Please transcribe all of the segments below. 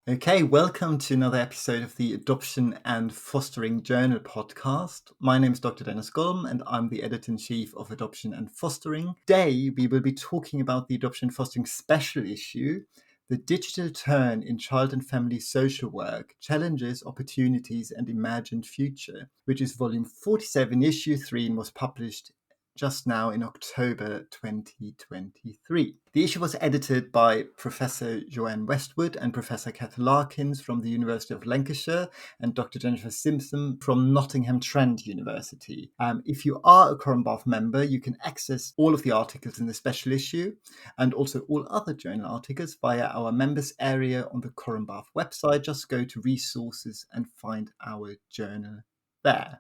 Okay, welcome to another episode of the Adoption and Fostering Journal podcast. My name is Dr. Dennis Golm and I'm the editor-in-chief of Adoption and Fostering. Today, we will be talking about the Adoption and Fostering special issue, The Digital Turn in Child and Family Social Work, Challenges, Opportunities and Imagined Future, which is volume 47, issue 3, and was published just now in October 2023. The issue was edited by Professor Joanne Westwood and Professor Cath Larkins from the University of Lancashire and Dr. Jennifer Simpson from Nottingham Trent University. If you are a Coram Bath member, you can access all of the articles in the special issue and also all other journal articles via our members area on the Coram Bath website. Just go to resources and find our journal there.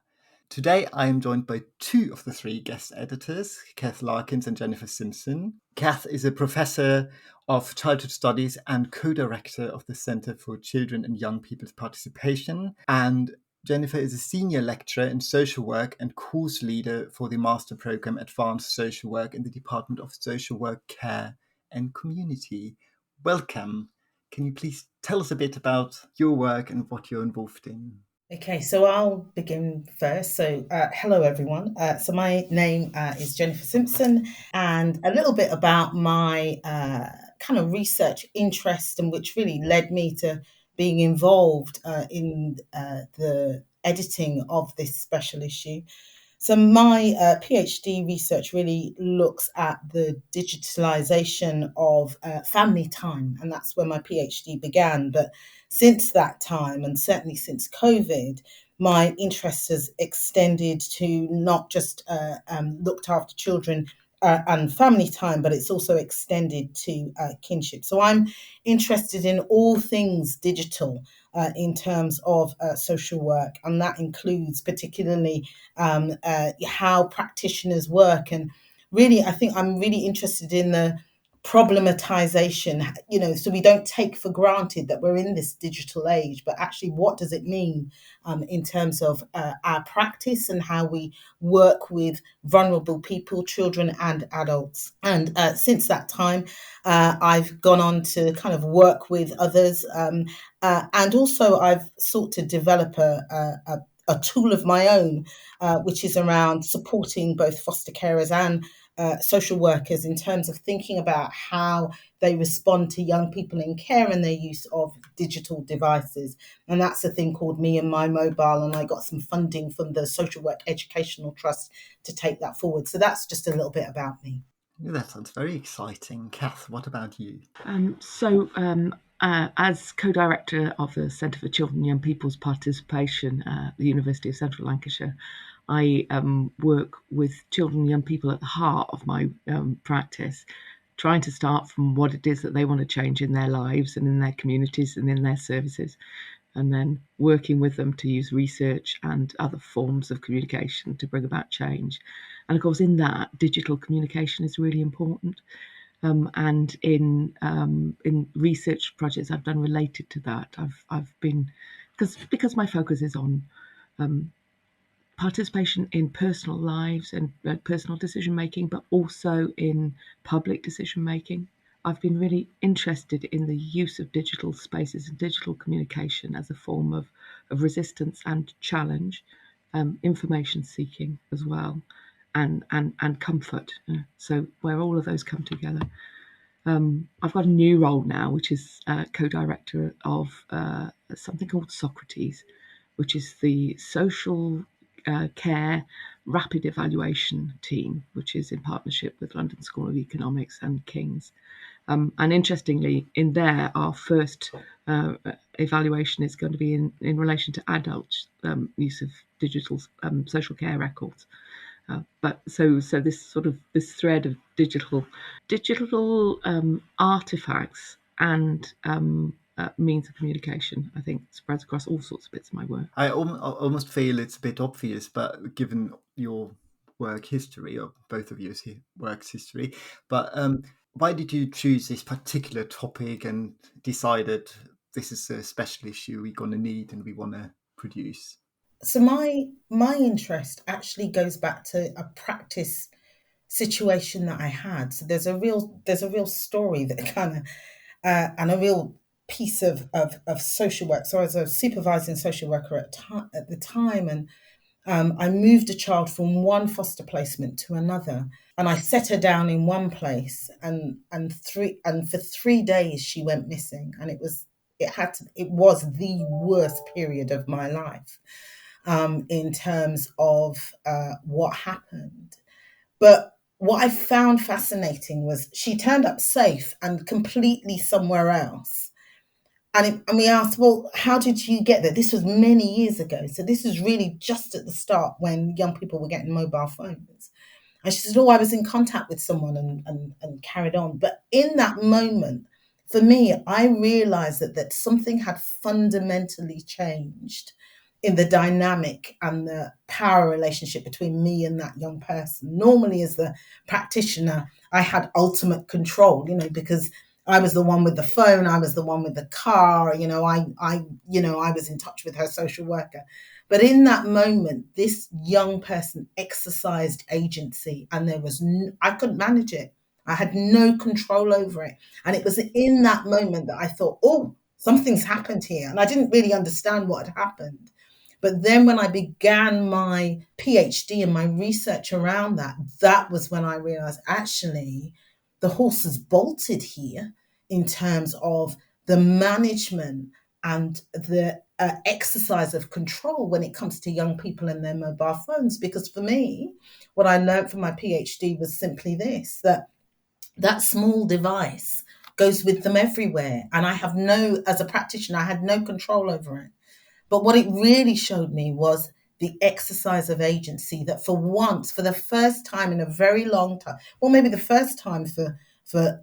Today, I am joined by two of the three guest editors, Cath Larkins and Jennifer Simpson. Cath is a professor of childhood studies and co-director of the Centre for Children and Young People's Participation. And Jennifer is a senior lecturer in social work and course leader for the master program Advanced Social Work in the Department of Social Work, Care and Community. Welcome. Can you please tell us a bit about your work and what you're involved in? Okay, so I'll begin first. So hello, everyone. So my name is Jennifer Simpson, and a little bit about my kind of research interest, and which really led me to being involved in the editing of this special issue. So my PhD research really looks at the digitalisation of family time, and that's where my PhD began. But since that time, and certainly since COVID, my interest has extended to not just looked after children and family time, but it's also extended to kinship. So I'm interested in all things digital in terms of social work, and that includes particularly how practitioners work. And really, I think I'm really interested in the problematization, so we don't take for granted that we're in this digital age, but actually what does it mean in terms of our practice and how we work with vulnerable people, children and adults. And since that time, I've gone on to kind of work with others, and also I've sought to develop a tool of my own, which is around supporting both foster carers and social workers in terms of thinking about how they respond to young people in care and their use of digital devices. And that's a thing called Me and My Mobile, and I got some funding from the Social Work Educational Trust to take that forward. So that's just a little bit about me. That sounds very exciting. Cath, what about you? As co-director of the Centre for Children and Young People's Participation at the University of Central Lancashire, I work with children and young people at the heart of my practice, trying to start from what it is that they want to change in their lives and in their communities and in their services, and then working with them to use research and other forms of communication to bring about change. And of course, in that, digital communication is really important. And in research projects I've done related to that, I've been, because my focus is on participation in personal lives and personal decision making, but also in public decision making. I've been really interested in the use of digital spaces and digital communication as a form of resistance and challenge, information seeking as well, and comfort. So where all of those come together. I've got a new role now, which is co-director of something called Socrates, which is the social care rapid evaluation team, which is in partnership with London School of Economics and King's. And interestingly, in there, our first evaluation is going to be in relation to adults' use of digital social care records. But so this thread of digital artifacts and means of communication, I think, spreads across all sorts of bits of my work. I almost feel it's a bit obvious, but given your work history, or both of yours work's history, but why did you choose this particular topic and decided this is a special issue we're going to need and we want to produce? So my interest actually goes back to a practice situation that I had. So there's a real story that kind of and a real piece of social work. So I was a supervising social worker at the time, and I moved a child from one foster placement to another, and I set her down in one place, and for 3 days she went missing, and it was the worst period of my life, in terms of what happened. But what I found fascinating was she turned up safe and completely somewhere else. And we asked, well, how did you get there? This was many years ago. So this was really just at the start when young people were getting mobile phones. And she said, oh, I was in contact with someone and carried on. But in that moment, for me, I realized that something had fundamentally changed in the dynamic and the power relationship between me and that young person. Normally, as the practitioner, I had ultimate control, because I was the one with the phone, I was the one with the car, I was in touch with her social worker. But in that moment, this young person exercised agency, and I couldn't manage it. I had no control over it. And it was in that moment that I thought, oh, something's happened here. And I didn't really understand what had happened. But then when I began my PhD and my research around that was when I realized, actually, the horse has bolted here in terms of the management and the exercise of control when it comes to young people and their mobile phones. Because for me, what I learned from my PhD was simply this, that small device goes with them everywhere. And as a practitioner, I had no control over it. But what it really showed me was the exercise of agency, that for once, for the first time in a very long time, or maybe the first time for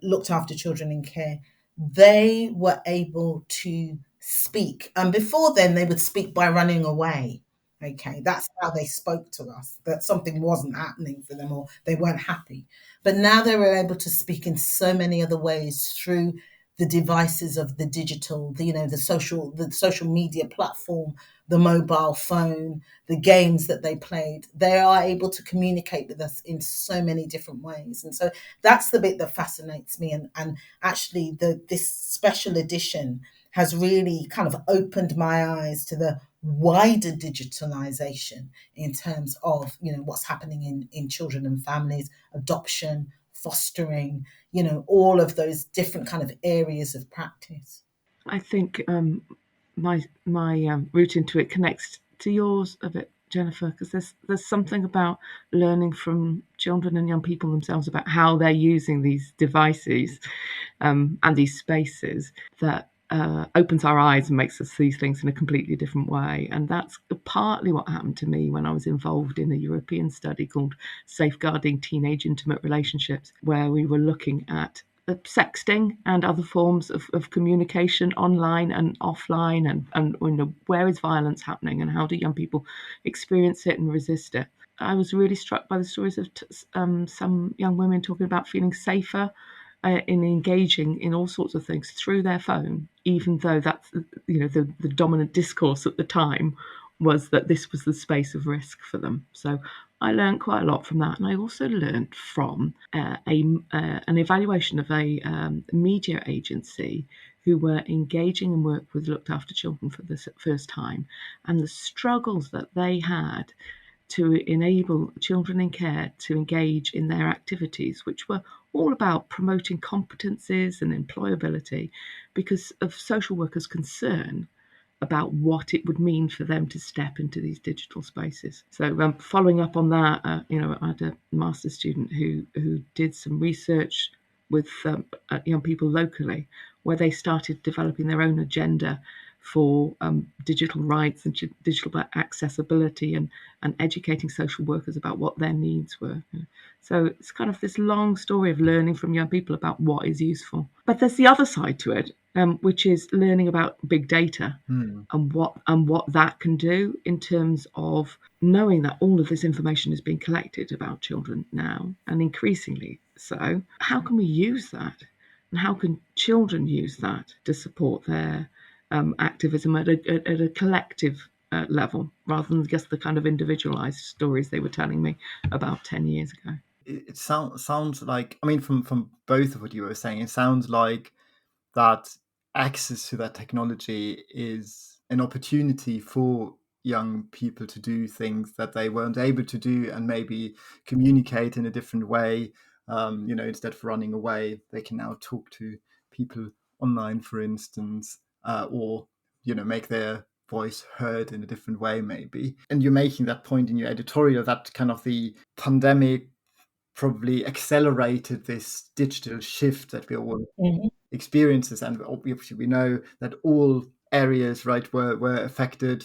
looked after children in care, they were able to speak. And before then, they would speak by running away. Okay, that's how they spoke to us, that something wasn't happening for them or they weren't happy. But now they were able to speak in so many other ways through the devices of the digital, the social media platform, the mobile phone, the games that they played. They are able to communicate with us in so many different ways. And so that's the bit that fascinates me. And actually this special edition has really kind of opened my eyes to the wider digitalization in terms of, what's happening in children and families, adoption, fostering, all of those different kind of areas of practice. I think my route into it connects to yours a bit, Jennifer, because there's something about learning from children and young people themselves about how they're using these devices and these spaces that opens our eyes and makes us see things in a completely different way. And that's partly what happened to me when I was involved in a European study called Safeguarding Teenage Intimate Relationships, where we were looking at sexting and other forms of communication online and offline, and where is violence happening and how do young people experience it and resist it. I was really struck by the stories of some young women talking about feeling safer in engaging in all sorts of things through their phone, even though that's the dominant discourse at the time was that this was the space of risk for them. So I learned quite a lot from that, and I also learned from an evaluation of a media agency who were engaging and worked with looked after children for the first time, and the struggles that they had to enable children in care to engage in their activities, which were all about promoting competencies and employability, because of social workers' concern about what it would mean for them to step into these digital spaces. So following up on that, I had a master's student who did some research with young people locally, where they started developing their own agenda for digital rights and digital accessibility and educating social workers about what their needs were. So it's kind of this long story of learning from young people about what is useful. But there's the other side to it, which is learning about big data and what that can do in terms of knowing that all of this information is being collected about children now, and increasingly so. How can we use that? And how can children use that to support their activism at a collective level, rather than just the kind of individualized stories they were telling me about 10 years ago? It sounds like, I mean, from both of what you were saying, it sounds like that access to that technology is an opportunity for young people to do things that they weren't able to do, and maybe communicate in a different way. Instead of running away, they can now talk to people online, for instance, or make their voice heard in a different way, maybe. And you're making that point in your editorial that kind of the pandemic probably accelerated this digital shift that we all experiences, and obviously we know that all areas, right, were affected.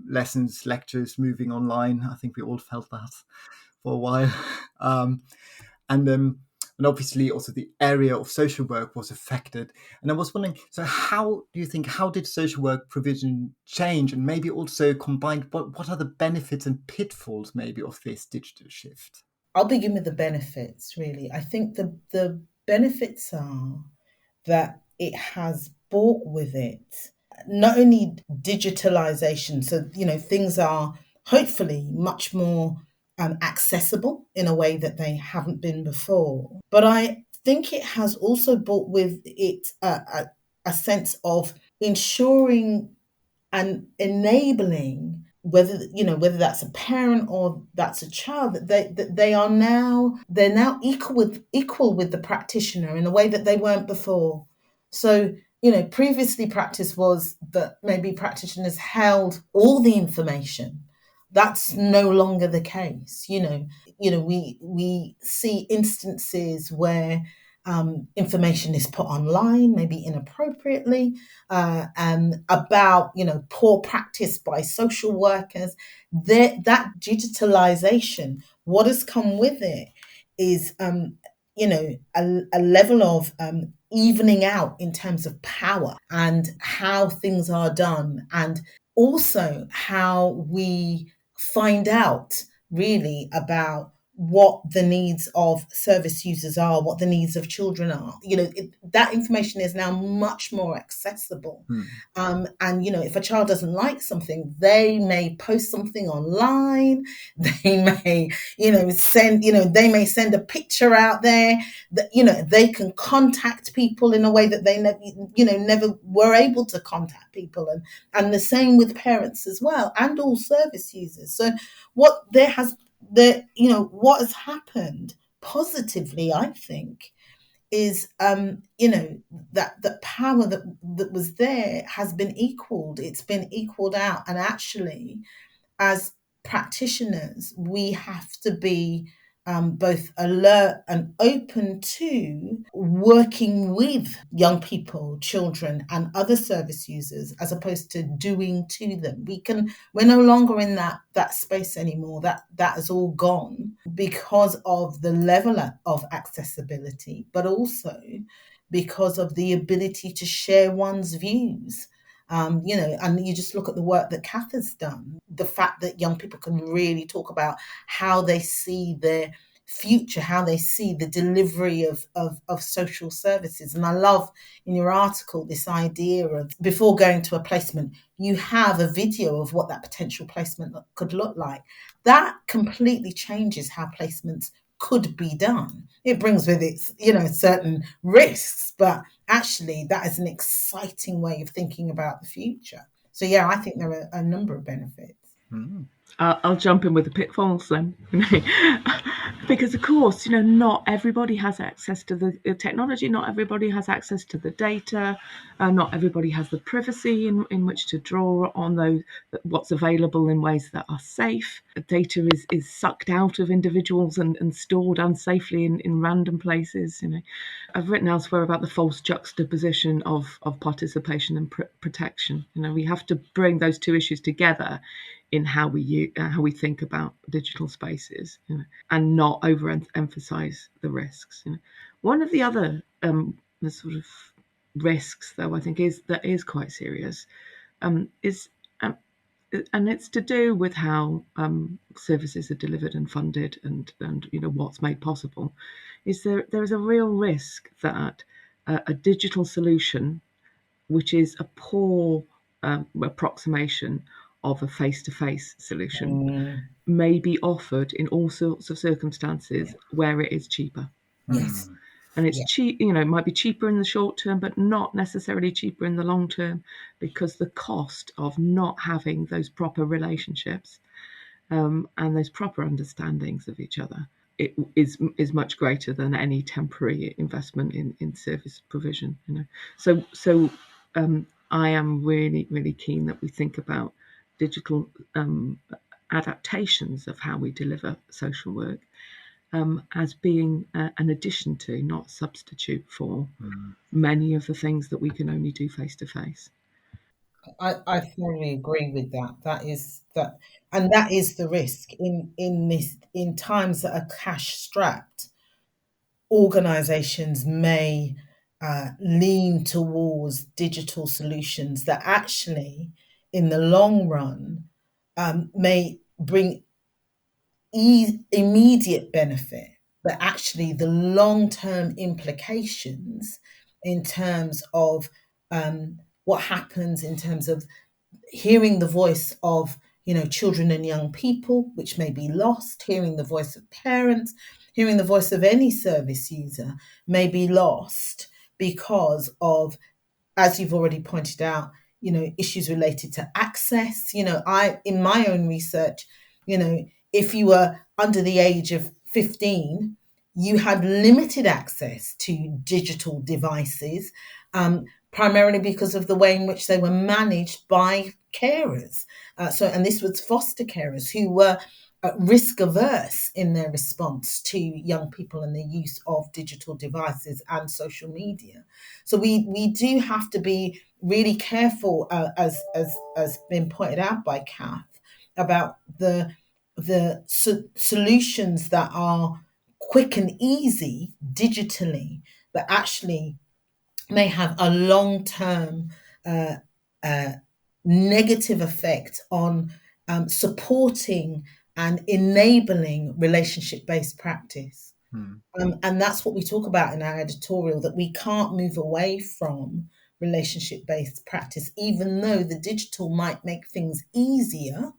Lessons, lectures moving online. I think we all felt that for a while, and obviously also the area of social work was affected. And I was wondering, so how did social work provision change, and maybe also combined, what are the benefits and pitfalls maybe of this digital shift? I'll begin with the benefits, really. I think the benefits are that it has brought with it not only digitalization, so things are hopefully much more accessible in a way that they haven't been before, but I think it has also brought with it a sense of ensuring and enabling, whether that's a parent or that's a child, that they're now equal with the practitioner in a way that they weren't before. So previously practice was that maybe practitioners held all the information. That's no longer the case. We see instances where information is put online, maybe inappropriately, about poor practice by social workers. That digitalization, what has come with it is a level of evening out in terms of power and how things are done, and also how we find out really about what the needs of service users are, what the needs of children are. That information is now much more accessible. And if a child doesn't like something, they may post something online. They may send a picture out there that they can contact people in a way that they never were able to contact people, and the same with parents as well, and all service users. So what has happened positively, I think, is that power that was there has been equaled. It's been equaled out, and actually, as practitioners, we have to be both alert and open to working with young people, children, and other service users, as opposed to doing to them. We're no longer in that space anymore. That has all gone because of the level of accessibility, but also because of the ability to share one's views. And you just look at the work that Cath has done, the fact that young people can really talk about how they see their future, how they see the delivery of social services. And I love in your article this idea of, before going to a placement, you have a video of what that potential placement could look like. That completely changes how placements could be done. It brings with it, certain risks, but actually that is an exciting way of thinking about the future. So yeah, I think there are a number of benefits. I'll jump in with the pitfalls then, because of course, not everybody has access to the technology, not everybody has access to the data, not everybody has the privacy in which to draw on what's available in ways that are safe. Data is sucked out of individuals and stored unsafely in random places. I've written elsewhere about the false juxtaposition of participation and protection. We have to bring those two issues together in how we think about digital spaces, and not overemphasize the risks. One of the other the sort of risks, though, I think is quite serious, is and it's to do with how services are delivered and funded, and what's made possible. Is there is a real risk that a digital solution, which is a poor approximation of a face-to-face solution, may be offered in all sorts of circumstances where it is cheaper. Yes. And it's cheap, it might be cheaper in the short term, but not necessarily cheaper in the long term, because the cost of not having those proper relationships and those proper understandings of each other is much greater than any temporary investment in service provision. So I am really, really keen that we think about digital adaptations of how we deliver social work as being an addition to, not substitute for, many of the things that we can only do face to face. I thoroughly agree with that. And that is the risk in times that are cash strapped. Organizations may lean towards digital solutions that actually, in the long run, may bring immediate benefit, but actually the long-term implications in terms of what happens in terms of hearing the voice of children and young people, which may be lost, hearing the voice of parents, hearing the voice of any service user may be lost because of, as you've already pointed out, issues related to access. In my own research, if you were under the age of 15, you had limited access to digital devices, primarily because of the way in which they were managed by carers. And this was foster carers who were risk averse in their response to young people and the use of digital devices and social media. So we do have to be really careful, as been pointed out by Cath, about the solutions that are quick and easy digitally, but actually may have a long-term negative effect on supporting and enabling relationship-based practice. And that's what we talk about in our editorial, that we can't move away from relationship-based practice, even though the digital might make things easier.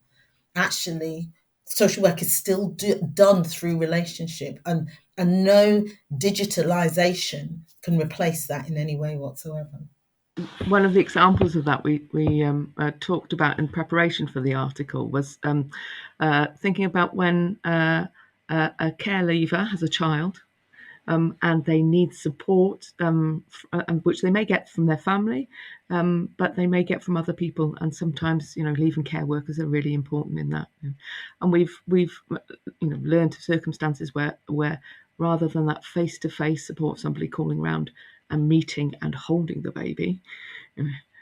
Actually, social work is still done through relationship, and no digitalization can replace that in any way whatsoever. One of the examples of that we talked about in preparation for the article was thinking about when a care leaver has a child and they need support, which they may get from their family, but they may get from other people. And sometimes, leave and care workers are really important in that. And we've learned circumstances where rather than that face-to-face support, somebody calling around and meeting and holding the baby,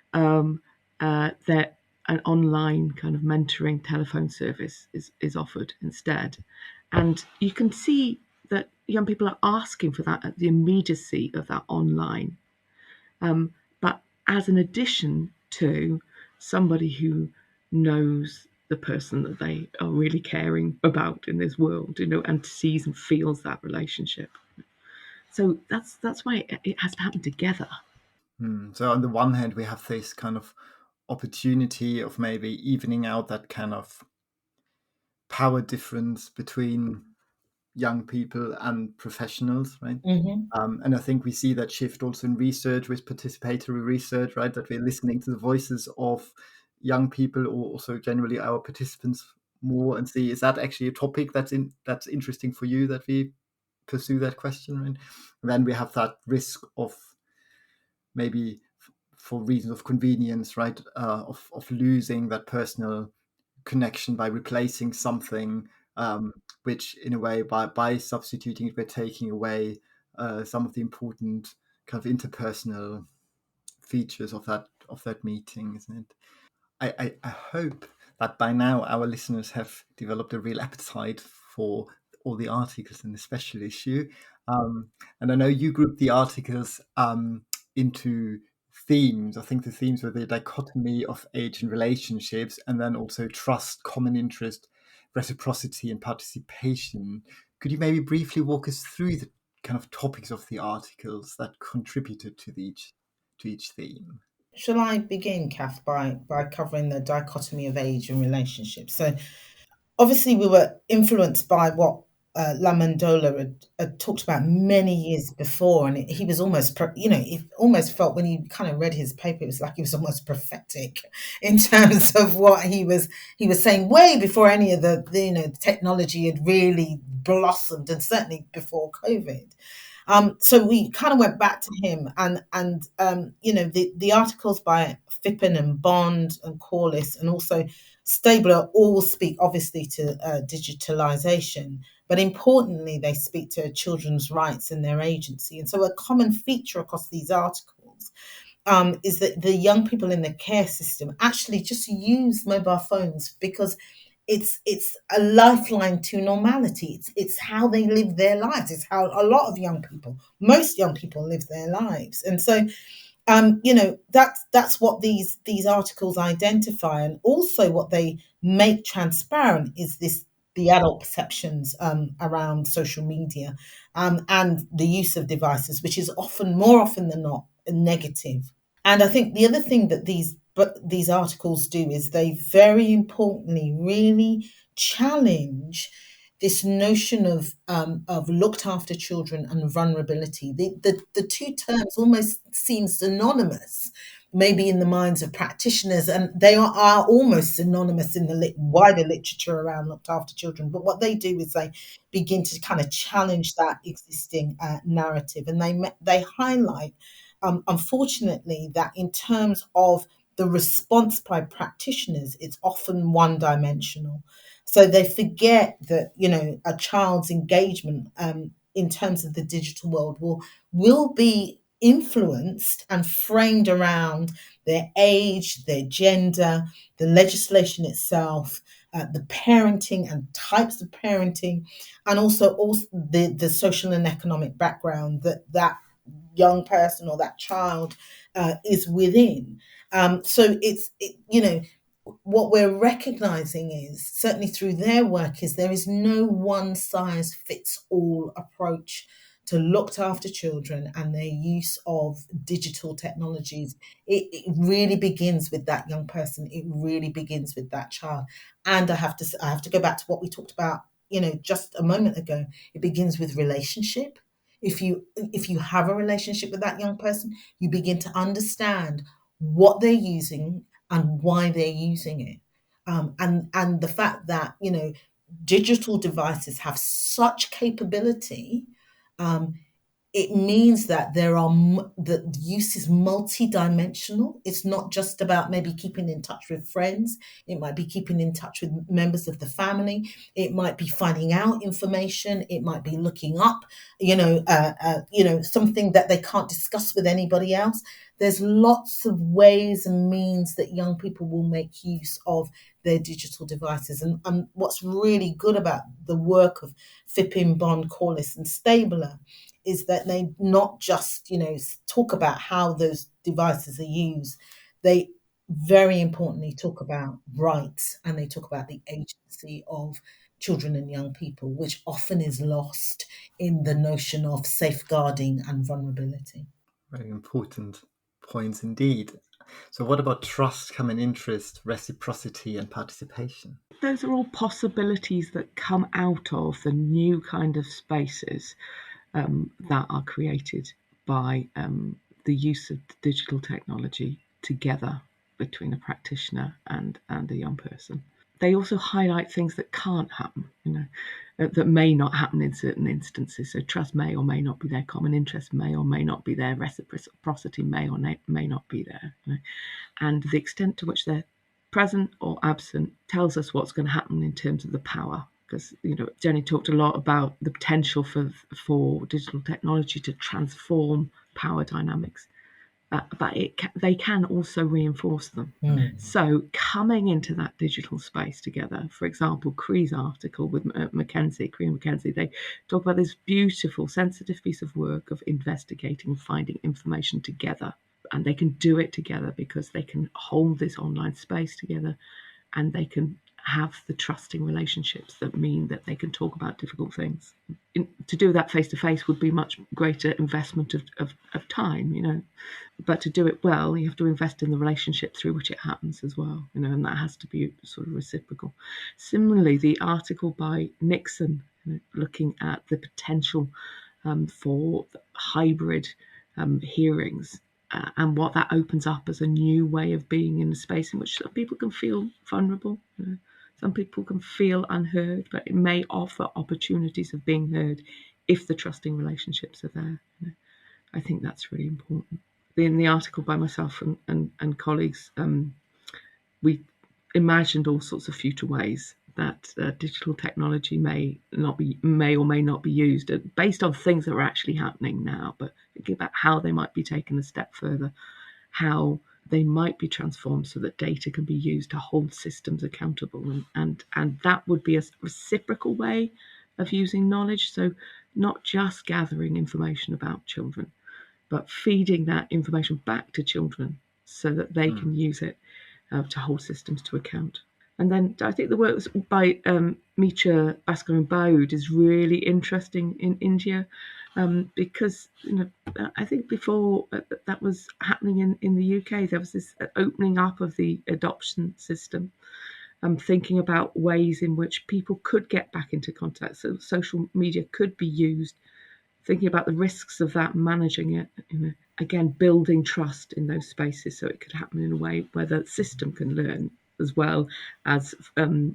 that an online kind of mentoring telephone service is offered instead. And you can see that young people are asking for that at the immediacy of that online. But as an addition to somebody who knows the person that they are really caring about in this world, and sees and feels that relationship. So that's why it has to happen together. So on the one hand, we have this kind of opportunity of maybe evening out that kind of power difference between young people and professionals, right? And I think we see that shift also in research with participatory research, right? That we're listening to the voices of young people, or also generally our participants more, and see, is that actually a topic that's interesting for you, that we pursue that question, right? And then we have that risk of maybe for reasons of convenience, right? Of losing that personal connection by replacing something, which in a way by substituting it, we're taking away some of the important kind of interpersonal features of that meeting, isn't it? I hope that by now our listeners have developed a real appetite for all the articles in the special issue. And I know you grouped the articles into themes. I think the themes were the dichotomy of age and relationships, and then also trust, common interest, reciprocity, and participation. Could you maybe briefly walk us through the kind of topics of the articles that contributed to each theme? Shall I begin, Cath, by covering the dichotomy of age and relationships? So obviously we were influenced by what Lamandola had talked about many years before, and he was almost, it almost felt when you kind of read his paper, it was like he was almost prophetic in terms of what he was saying way before any of the technology had really blossomed, and certainly before COVID. So we kind of went back to him, and the articles by Phippen and Bond and Corliss and also Stabler all speak obviously to digitalization, but importantly they speak to children's rights and their agency. And so a common feature across these articles is that the young people in the care system actually just use mobile phones because it's a lifeline to normality. It's how they live their lives. It's how a lot of most young people live their lives. And so that's what these articles identify, and also what they make transparent is the adult perceptions around social media and the use of devices, which is more often than not negative. And I think the other thing that these articles do is they very importantly really challenge this notion of looked after children and vulnerability. The two terms almost seem synonymous, maybe in the minds of practitioners, and they are almost synonymous in the wider literature around looked after children. But what they do is they begin to kind of challenge that existing narrative, and they highlight, unfortunately, that in terms of the response by practitioners, it's often one-dimensional. So they forget that, a child's engagement in terms of the digital world will be influenced and framed around their age, their gender, the legislation itself, the parenting and types of parenting, and also the social and economic background that young person or that child is within. So what we're recognizing is, certainly through their work, is there is no one size fits all approach to looked after children and their use of digital technologies. It really begins with that young person. It really begins with that child. And I have to go back to what we talked about, just a moment ago. It begins with relationship. If you have a relationship with that young person, you begin to understand what they're using and why they're using it. And the fact that, digital devices have such capability, it means that the use is multi-dimensional. It's not just about maybe keeping in touch with friends. It might be keeping in touch with members of the family. It might be finding out information. It might be looking up, something that they can't discuss with anybody else. There's lots of ways and means that young people will make use of their digital devices. And what's really good about the work of Phippen, Bond, Corliss and Stabler is that they not just, talk about how those devices are used. They very importantly talk about rights, and they talk about the agency of children and young people, which often is lost in the notion of safeguarding and vulnerability. Very important points indeed. So what about trust, common interest, reciprocity and participation? Those are all possibilities that come out of the new kind of spaces that are created by the use of digital technology together between a practitioner and a young person. They also highlight things that can't happen, that may not happen in certain instances. So trust may or may not be there, common interest may or may not be there, reciprocity may or may not be there. And the extent to which they're present or absent tells us what's going to happen in terms of the power. Because, Jenny talked a lot about the potential for digital technology to transform power dynamics. But they can also reinforce them. So coming into that digital space together, for example, Cree's article with Cree and Mackenzie, they talk about this beautiful, sensitive piece of work of investigating, finding information together. And they can do it together because they can hold this online space together, and they can have the trusting relationships that mean that they can talk about difficult things. To do that face to face would be much greater investment of time, you know. But to do it well, you have to invest in the relationship through which it happens as well, you know, and that has to be sort of reciprocal. Similarly, the article by Nixon, you know, looking at the potential for hybrid hearings and what that opens up as a new way of being in a space in which some people can feel vulnerable. You know, some people can feel unheard, but it may offer opportunities of being heard if the trusting relationships are there. You know, I think that's really important. In the article by myself and colleagues, we imagined all sorts of future ways that digital technology may or may not be used based on things that are actually happening now, but thinking about how they might be taken a step further, how they might be transformed so that data can be used to hold systems accountable, and that would be a reciprocal way of using knowledge. So not just gathering information about children, but feeding that information back to children so that they can use it to hold systems to account. And then I think the work by Mitra Bhaskar and Baud is really interesting in India, because, you know, I think before that was happening in the UK, there was this opening up of the adoption system. Thinking about ways in which people could get back into contact, so social media could be used, thinking about the risks of that, managing it, you know, again, building trust in those spaces so it could happen in a way where the system can learn as well as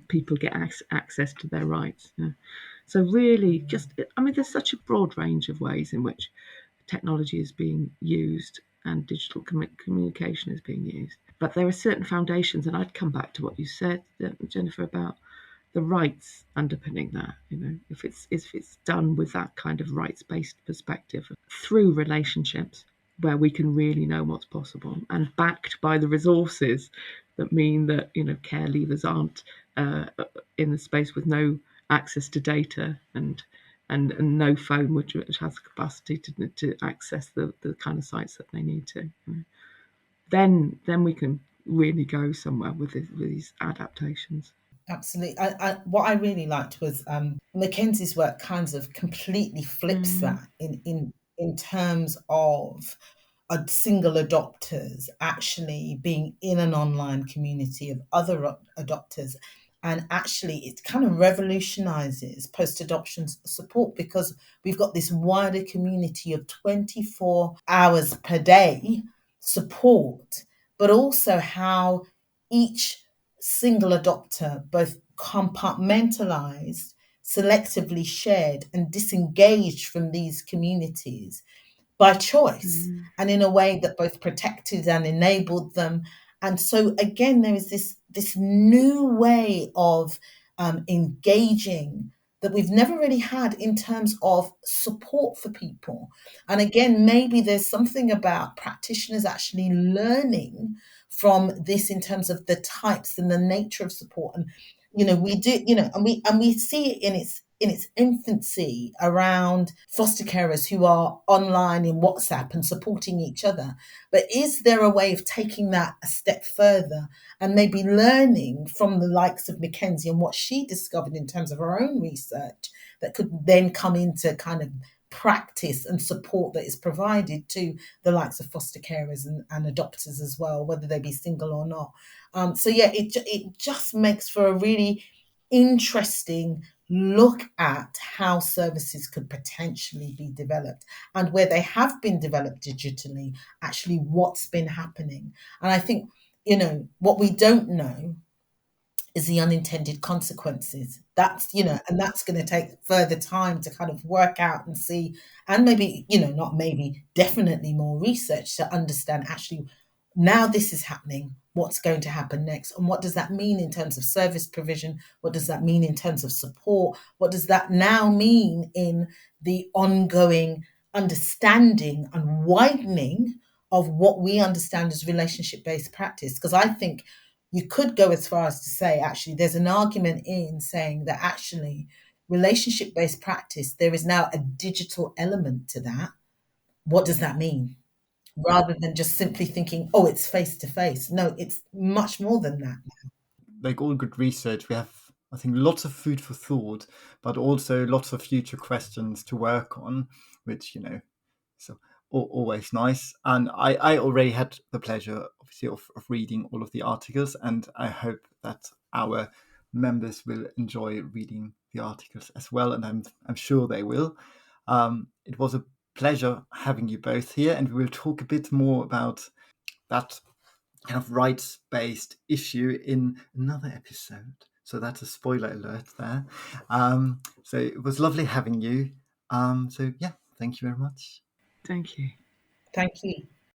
people get access to their rights. You know. So really, there's such a broad range of ways in which technology is being used and digital communication is being used. But there are certain foundations, and I'd come back to what you said, Jennifer, about the rights underpinning that. You know, if it's done with that kind of rights-based perspective through relationships where we can really know what's possible and backed by the resources that mean that, you know, care leavers aren't in the space with no access to data and no phone which has the capacity to access the kind of sites that they need to. You know. Then we can really go somewhere with these adaptations. Absolutely. What I really liked was Mackenzie's work kind of completely flips that in terms of a single adopters actually being in an online community of other adopters. And actually, it kind of revolutionizes post-adoption support because we've got this wider community of 24 hours per day support, but also how each single adopter both compartmentalized, selectively shared, and disengaged from these communities by choice and in a way that both protected and enabled them. And so again, there is this new way of engaging that we've never really had in terms of support for people. And again, maybe there's something about practitioners actually learning from this in terms of the types and the nature of support. And you know, we do, you know, and we see it in its infancy around foster carers who are online in WhatsApp and supporting each other. But is there a way of taking that a step further and maybe learning from the likes of Mackenzie and what she discovered in terms of her own research that could then come into kind of practice and support that is provided to the likes of foster carers and adopters as well, whether they be single or not. So yeah, it just makes for a really interesting look at how services could potentially be developed and where they have been developed digitally, actually what's been happening. And I think, you know, what we don't know is the unintended consequences. That's, you know, and that's going to take further time to kind of work out and see, and maybe, you know, not maybe, definitely more research to understand actually now this is happening, what's going to happen next, and what does that mean in terms of service provision? What does that mean in terms of support? What does that now mean in the ongoing understanding and widening of what we understand as relationship-based practice? Because I think you could go as far as to say, actually, there's an argument in saying that actually relationship-based practice, there is now a digital element to that. What does that mean? Rather than just simply thinking, oh, it's face to face. No, it's much more than that. like all good research, we have, I think, lots of food for thought, but also lots of future questions to work on, which, so always nice. And I already had the pleasure, obviously, of reading all of the articles, and I hope that our members will enjoy reading the articles as well, and I'm sure they will. It was a pleasure having you both here, and we will talk a bit more about that kind of rights-based issue in another episode. So that's a spoiler alert there. So it was lovely having you. So yeah, thank you very much. Thank you. Thank you.